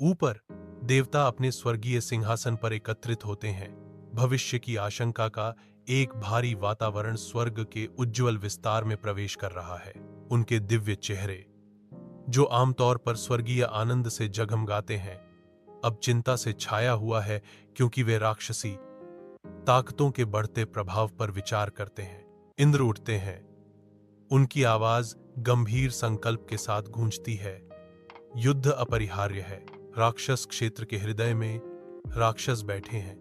ऊपर देवता अपने स्वर्गीय सिंहासन पर एकत्रित होते हैं। भविष्य की आशंका का एक भारी वातावरण स्वर्ग के उज्ज्वल विस्तार में प्रवेश कर रहा है। उनके दिव्य चेहरे, जो आमतौर पर स्वर्गीय आनंद से जगमगाते हैं, अब चिंता से छाया हुआ है, क्योंकि वे राक्षसी ताकतों के बढ़ते प्रभाव पर विचार करते हैं। इंद्र उठते हैं। उनकी आवाज गंभीर संकल्प के साथ गूंजती है। युद्ध अपरिहार्य है। राक्षस क्षेत्र के हृदय में राक्षस बैठे हैं।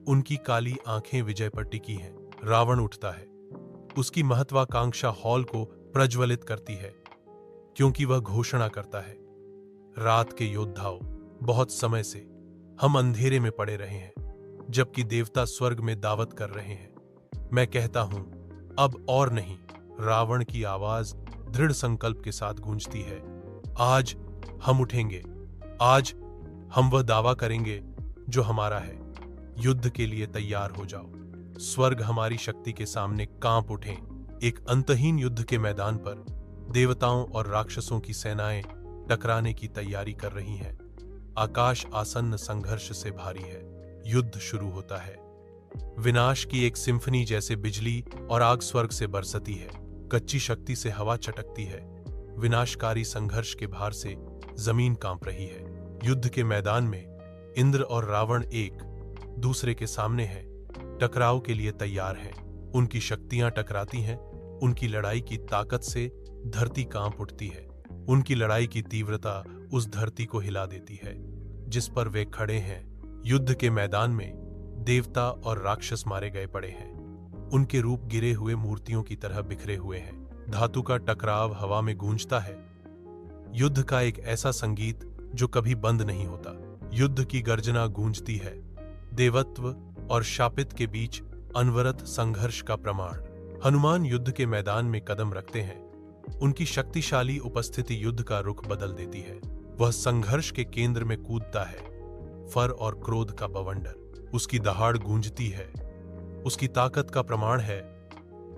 उनकी काली आंखें विजय पर टिकी हैं। रावण उठता है। उसकी महत्वाकांक्षा हॉल को प्रज्वलित करती है, क्योंकि वह घोषणा करता है, रात के योद्धाओं, बहुत समय से हम अंधेरे में पड़े रहे हैं, जबकि देवता स्वर्ग में दावत कर रहे हैं। मैं कहता हूं, अब और नहीं। रावण की आवाज दृढ़ संकल्प के साथ गूंजती है। आज हम उठेंगे। आज हम वह दावा करेंगे जो हमारा है। युद्ध के लिए तैयार हो जाओ। स्वर्ग हमारी शक्ति के सामने कांप उठे। एक अंतहीन युद्ध के मैदान पर देवताओं और राक्षसों की सेनाएं टकराने की तैयारी कर रही हैं। आकाश आसन्न संघर्ष से भारी है। युद्ध शुरू होता है। विनाश की एक सिम्फनी जैसे बिजली और आग स्वर्ग से बरसती है। कच्ची शक्ति से हवा चटकती है। विनाशकारी संघर्ष के भार से जमीन कांप रही है। युद्ध के मैदान में इंद्र और रावण एक दूसरे के सामने हैं, टकराव के लिए तैयार हैं। उनकी शक्तियां टकराती हैं। उनकी लड़ाई की ताकत से धरती कांप उठती है। उनकी लड़ाई की तीव्रता उस धरती को हिला देती है जिस पर वे खड़े हैं। युद्ध के मैदान में देवता और राक्षस मारे गए पड़े हैं। उनके रूप गिरे हुए मूर्तियों की तरह बिखरे हुए हैं। धातु का टकराव हवा में गूंजता है। युद्ध का एक ऐसा संगीत जो कभी बंद नहीं होता। युद्ध की गर्जना गूंजती है। देवत्व और शापित के बीच अनवरत संघर्ष का प्रमाण। हनुमान युद्ध के मैदान में कदम रखते हैं। उनकी शक्तिशाली उपस्थिति युद्ध का रुख बदल देती है। वह संघर्ष के केंद्र में कूदता है। फर और क्रोध का बवंडर। उसकी दहाड़ गूंजती है। उसकी ताकत का प्रमाण है,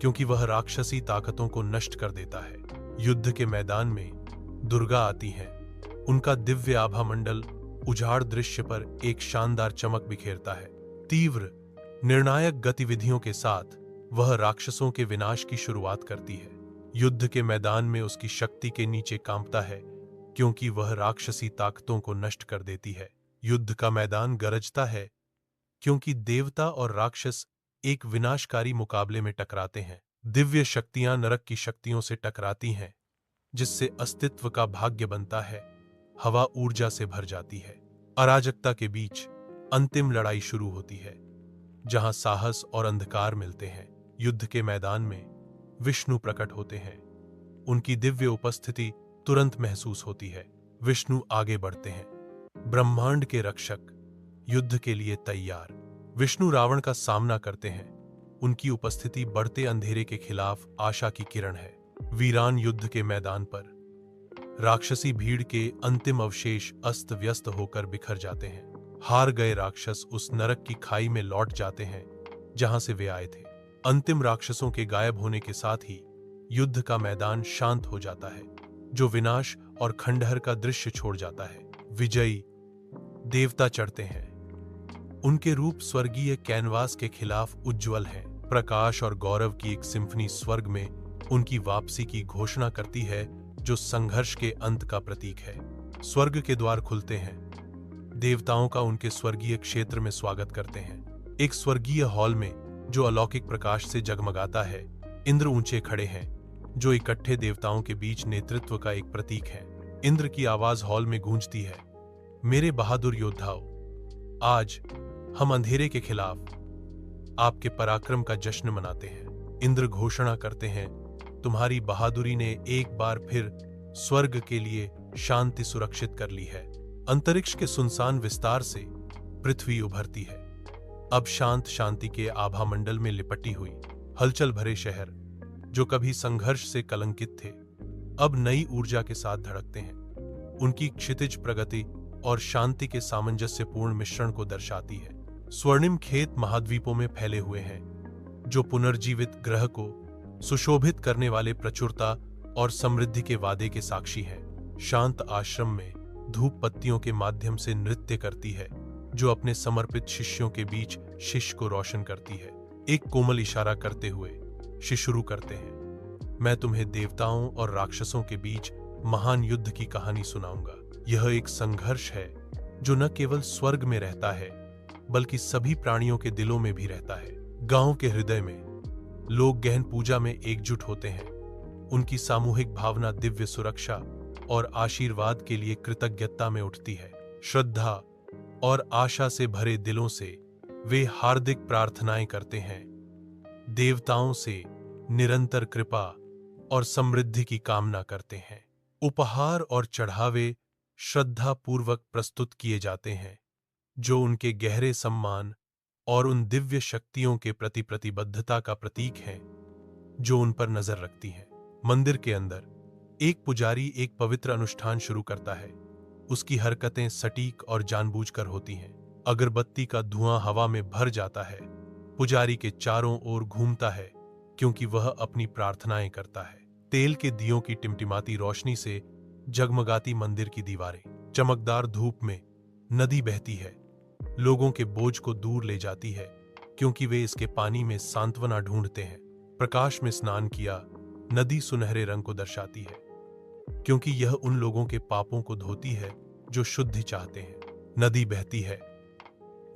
क्योंकि वह राक्षसी ताकतों को नष्ट कर देता है। युद्ध के मैदान में दुर्गा आती हैं। उनका दिव्य आभा मंडल उजाड़ दृश्य पर एक शानदार चमक बिखेरता है। तीव्र निर्णायक गतिविधियों के साथ वह राक्षसों के विनाश की शुरुआत करती है। युद्ध के मैदान में उसकी शक्ति के नीचे कांपता है, क्योंकि वह राक्षसी ताकतों को नष्ट कर देती है। युद्ध का मैदान गरजता है, क्योंकि देवता और राक्षस एक विनाशकारी मुकाबले में टकराते हैं। दिव्य शक्तियां नरक की शक्तियों से टकराती हैं, जिससे अस्तित्व का भाग्य बनता है। हवा ऊर्जा से भर जाती है। अराजकता के बीच अंतिम लड़ाई शुरू होती है, जहां साहस और अंधकार मिलते हैं। युद्ध के मैदान में विष्णु प्रकट होते हैं। उनकी दिव्य उपस्थिति तुरंत महसूस होती है। विष्णु आगे बढ़ते हैं। ब्रह्मांड के रक्षक, युद्ध के लिए तैयार। विष्णु रावण का सामना करते हैं। उनकी उपस्थिति बढ़ते अंधेरे के खिलाफ आशा की किरण है। वीरान युद्ध के मैदान पर राक्षसी भीड़ के अंतिम अवशेष अस्त व्यस्त होकर बिखर जाते हैं। हार गए राक्षस उस नरक की खाई में लौट जाते हैं जहां से वे आए थे। अंतिम राक्षसों के गायब होने के साथ ही युद्ध का मैदान शांत हो जाता है, जो विनाश और खंडहर का दृश्य छोड़ जाता है। विजयी देवता चढ़ते हैं। उनके रूप स्वर्गीय कैनवास के खिलाफ उज्ज्वल हैं। प्रकाश और गौरव की एक सिम्फनी स्वर्ग में उनकी वापसी की घोषणा करती है, जो संघर्ष के अंत का प्रतीक है। स्वर्ग के द्वार खुलते हैं। देवताओं का उनके स्वर्गीय क्षेत्र में स्वागत करते हैं। एक स्वर्गीय हॉल में जो अलौकिक प्रकाश से जगमगाता है। इंद्र ऊंचे खड़े हैं, जो इकट्ठे देवताओं के बीच नेतृत्व का एक प्रतीक है। इंद्र की आवाज हॉल में गूंजती है, मेरे बहादुर योद्धाओं, आज हम अंधेरे के खिलाफ आपके पराक्रम का जश्न मनाते हैं। इंद्र घोषणा करते हैं, तुम्हारी बहादुरी ने एक बार फिर स्वर्ग के लिए शांति सुरक्षित कर ली है। अंतरिक्ष के सुनसान विस्तार से पृथ्वी उभरती है। अब शांत शांति के आभा मंडल में लिपटी हुई हलचल भरे शहर, जो कभी संघर्ष से कलंकित थे, अब नई ऊर्जा के साथ धड़कते हैं। उनकी क्षितिज प्रगति और शांति के सामंजस्यपूर्ण मिश्रण को दर्शाती है। स्वर्णिम खेत महाद्वीपों में फैले हुए हैं, जो पुनर्जीवित ग्रह को सुशोभित करने वाले प्रचुरता और समृद्धि के वादे के साक्षी हैं। शांत आश्रम में धूप पत्तियों के माध्यम से नृत्य करती है, जो अपने समर्पित शिष्यों के बीच शिष्य को रोशन करती है। एक कोमल इशारा करते हुए शिष्य शुरू करते हैं, मैं तुम्हें देवताओं और राक्षसों के बीच महान युद्ध की कहानी सुनाऊंगा। यह एक संघर्ष है जो न केवल स्वर्ग में रहता है, बल्कि सभी प्राणियों के दिलों में भी रहता है। गांव के हृदय में लोग गहन पूजा में एकजुट होते हैं। उनकी सामूहिक भावना दिव्य सुरक्षा और आशीर्वाद के लिए कृतज्ञता में उठती है। श्रद्धा और आशा से भरे दिलों से वे हार्दिक प्रार्थनाएं करते हैं, देवताओं से निरंतर कृपा और समृद्धि की कामना करते हैं। उपहार और चढ़ावे श्रद्धापूर्वक प्रस्तुत किए जाते हैं, जो उनके गहरे सम्मान और उन दिव्य शक्तियों के प्रति प्रतिबद्धता का प्रतीक है जो उन पर नजर रखती हैं। मंदिर के अंदर एक पुजारी एक पवित्र अनुष्ठान शुरू करता है। उसकी हरकतें सटीक और जानबूझकर होती हैं। अगरबत्ती का धुआं हवा में भर जाता है, पुजारी के चारों ओर घूमता है क्योंकि वह अपनी प्रार्थनाएं करता है। तेल के दियों की टिमटिमाती रोशनी से जगमगाती मंदिर की दीवारें, चमकदार धूप में नदी बहती है, लोगों के बोझ को दूर ले जाती है क्योंकि वे इसके पानी में सांत्वना ढूंढते हैं। प्रकाश में स्नान किया नदी सुनहरे रंग को दर्शाती है क्योंकि यह उन लोगों के पापों को धोती है जो शुद्धि चाहते हैं। नदी बहती है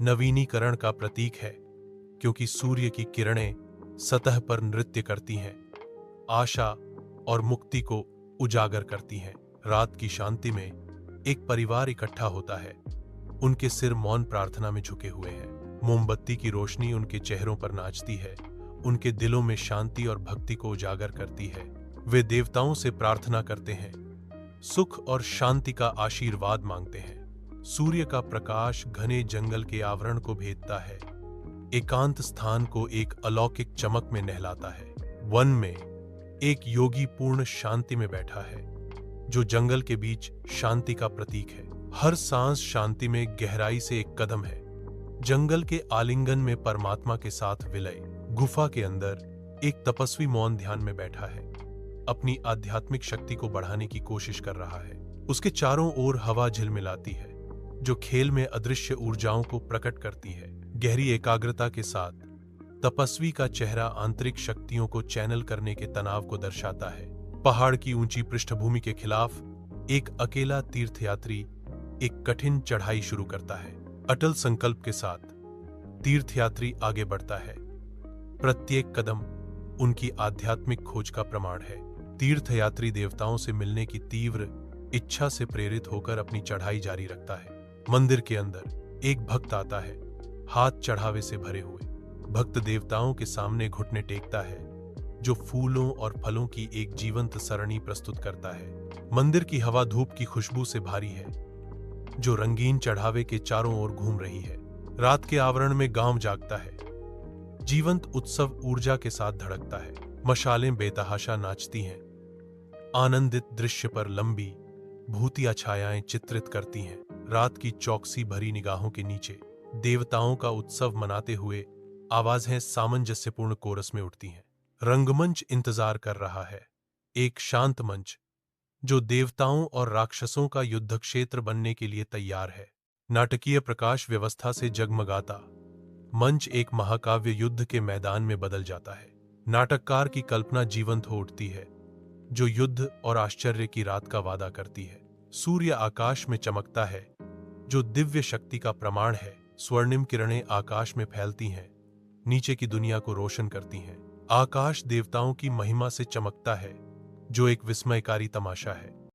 नवीनीकरण का प्रतीक है क्योंकि सूर्य की किरणें सतह पर नृत्य करती हैं, आशा और मुक्ति को उजागर करती हैं। रात की शांति में एक परिवार इकट्ठा होता है। उनके सिर मौन प्रार्थना में झुके हुए हैं। मोमबत्ती की रोशनी उनके चेहरों पर नाचती है, उनके दिलों में शांति और भक्ति को उजागर करती है। वे देवताओं से प्रार्थना करते हैं, सुख और शांति का आशीर्वाद मांगते हैं। सूर्य का प्रकाश घने जंगल के आवरण को भेदता है, एकांत स्थान को एक अलौकिक चमक में नहलाता है। वन में एक योगी पूर्ण शांति में बैठा है, जो जंगल के बीच शांति का प्रतीक है। हर सांस शांति में गहराई से एक कदम है। जंगल के आलिंगन में परमात्मा के साथ विलय। गुफा के अंदर एक तपस्वी मौन ध्यान में बैठा है, अपनी आध्यात्मिक शक्ति को बढ़ाने की कोशिश कर रहा है। उसके चारों ओर हवा झिलमिलाती है, जो खेल में अदृश्य ऊर्जाओं को प्रकट करती है। गहरी एकाग्रता के साथ तपस्वी का चेहरा आंतरिक शक्तियों को चैनल करने के तनाव को दर्शाता है। पहाड़ की ऊंची पृष्ठभूमि के खिलाफ एक अकेला तीर्थयात्री एक कठिन चढ़ाई शुरू करता है। अटल संकल्प के साथ तीर्थयात्री आगे बढ़ता है। प्रत्येक कदम उनकी आध्यात्मिक खोज का प्रमाण है। तीर्थयात्री देवताओं से मिलने की तीव्र इच्छा से प्रेरित होकर अपनी चढ़ाई जारी रखता है। मंदिर के अंदर एक भक्त आता है, हाथ चढ़ावे से भरे हुए। भक्त देवताओं के सामने घुटने टेकता है, जो फूलों और फलों की एक जीवंत सरणी प्रस्तुत करता है। मंदिर की हवा धूप की खुशबू से भारी है, जो रंगीन चढ़ावे के चारों ओर घूम रही है। रात के आवरण में गांव जागता है, जीवंत उत्सव ऊर्जा के साथ धड़कता है। मशालें बेतहाशा नाचती हैं, आनंदित दृश्य पर लंबी भूतिया छायाएं चित्रित करती हैं। रात की चौकसी भरी निगाहों के नीचे देवताओं का उत्सव मनाते हुए आवाजें सामंजस्यपूर्ण कोरस में उठती हैं। रंगमंच इंतजार कर रहा है, एक शांत मंच जो देवताओं और राक्षसों का युद्ध क्षेत्र बनने के लिए तैयार है। नाटकीय प्रकाश व्यवस्था से जगमगाता मंच एक महाकाव्य युद्ध के मैदान में बदल जाता है। नाटककार की कल्पना जीवंत हो उठती है, जो युद्ध और आश्चर्य की रात का वादा करती है। सूर्य आकाश में चमकता है, जो दिव्य शक्ति का प्रमाण है। स्वर्णिम किरणें आकाश में फैलती हैं, नीचे की दुनिया को रोशन करती हैं। आकाश देवताओं की महिमा से चमकता है, जो एक विस्मयकारी तमाशा है।